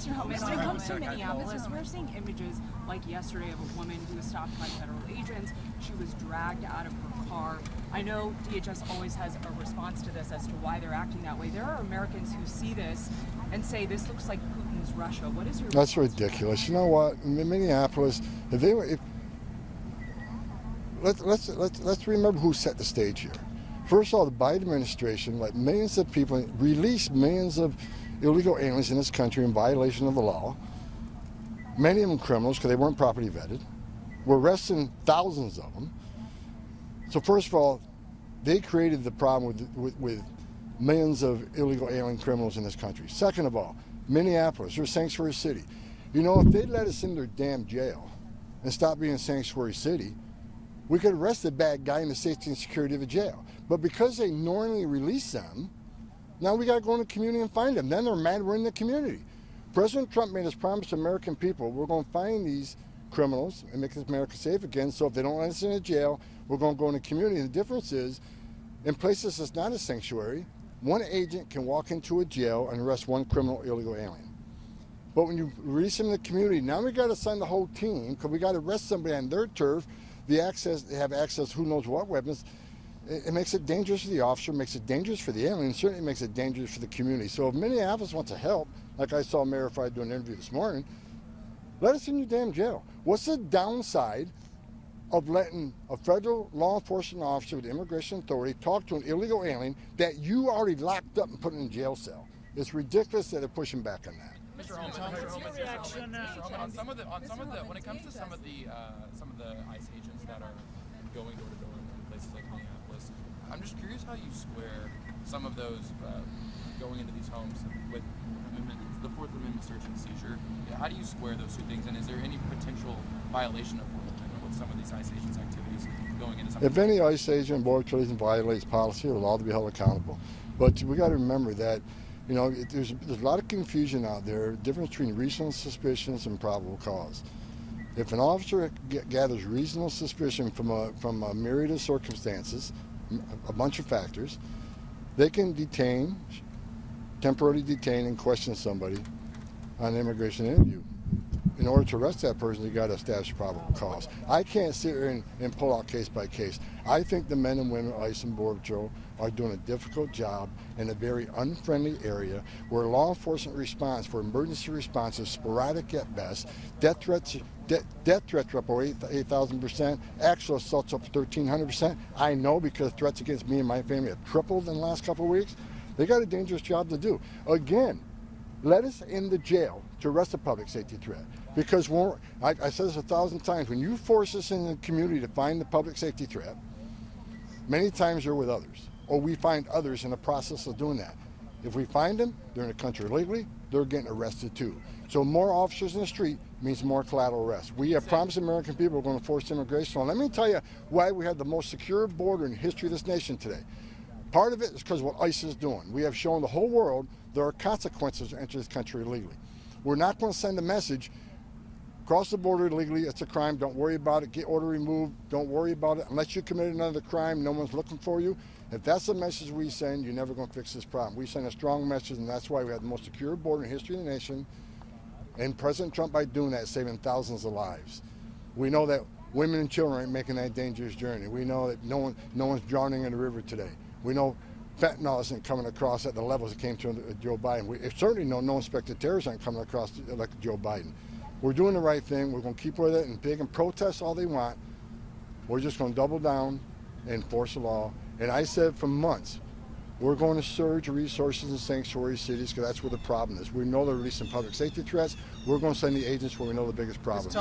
Mr. Homan, when it comes to Minneapolis, we're seeing images like yesterday of a woman who was stopped by federal agents. She was dragged out of her car. I know DHS always has a response to this as to why they're acting that way. There are Americans who see this and say this looks like Putin's Russia. What is your That's response? ridiculous. You know what? In Minneapolis, let's remember who set the stage here. First of all, the Biden administration let millions of people release millions of illegal aliens in this country in violation of the law. Many of them criminals because they weren't properly vetted. We're arresting thousands of them. So first of all, they created the problem with millions of illegal alien criminals in this country. Second of all, Minneapolis, they're a sanctuary city. You know, if they let us in their damn jail and stop being a sanctuary city, we could arrest the bad guy in the safety and security of a jail. But because they knowingly release them, now we got to go in the community and find them. Then they're mad we're in the community. President Trump made us promise to American people, we're going to find these criminals and make America safe again. So if they don't let us in a jail, we're going to go in the community. And the difference is, in places that's not a sanctuary, one agent can walk into a jail and arrest one criminal illegal alien. But when you release them in the community, now we got to send the whole team because we got to arrest somebody on their turf. They have access to who knows what weapons. It makes it dangerous for the officer, makes it dangerous for the alien, certainly makes it dangerous for the community. So if Minneapolis wants to help, like I saw Mayor Frey doing an interview this morning, let us in your damn jail. What's the downside of letting a federal law enforcement officer with the immigration authority talk to an illegal alien that you already locked up and put in a jail cell? It's ridiculous that they're pushing back on that. Mr. Homan, on some of the when it comes to some of the ICE agents that are going door to door in places like Minneapolis, I'm just curious how you square some of those going into these homes with the Fourth Amendment search and seizure. How do you square those two things, and is there any potential violation of Fourth Amendment with some of these ICE agents' activities going into some? If any ICE agent, Border Patrol agent violates policy, they're allowed to be held accountable. But we got to remember that, you know, there's a lot of confusion out there, difference between reasonable suspicions and probable cause. If an officer gathers reasonable suspicion from a myriad of circumstances, a bunch of factors, they can temporarily detain and question somebody on an immigration interview. In order to arrest that person, you got to establish probable cause. I can't sit here and pull out case by case. I think the men and women of ICE and Border Patrol are doing a difficult job in a very unfriendly area where law enforcement response for emergency response is sporadic at best. Death threats are up over 8,000%. Actual assaults up 1,300%. I know because threats against me and my family have tripled in the last couple of weeks. They got a dangerous job to do. Again, let us in the jail to arrest a public safety threat. Because I said this 1,000 times, when you force us in the community to find the public safety threat, many times you're with others, or we find others in the process of doing that. If we find them, they're in the country illegally, they're getting arrested too. So more officers in the street means more collateral arrests. We have promised American people we're going to force immigration on. Let me tell you why we have the most secure border in the history of this nation today. Part of it is because of what ICE is doing. We have shown the whole world there are consequences to enter this country illegally. We're not going to send a message, cross the border illegally, it's a crime, don't worry about it, get order removed, don't worry about it. Unless you committed another crime, no one's looking for you. If that's the message we send, you're never going to fix this problem. We send a strong message, and that's why we have the most secure border in the history of the nation. And President Trump, by doing that, is saving thousands of lives. We know that women and children aren't making that dangerous journey. We know that no one's drowning in the river today. We know fentanyl isn't coming across at the levels it came to Joe Biden. We certainly know no inspected terrorists aren't coming across like Joe Biden. We're doing the right thing. We're going to keep with it, and they can protest all they want. We're just going to double down and enforce the law. And I said for months, we're going to surge resources in sanctuary cities because that's where the problem is. We know they're releasing public safety threats. We're going to send the agents where we know the biggest problem is.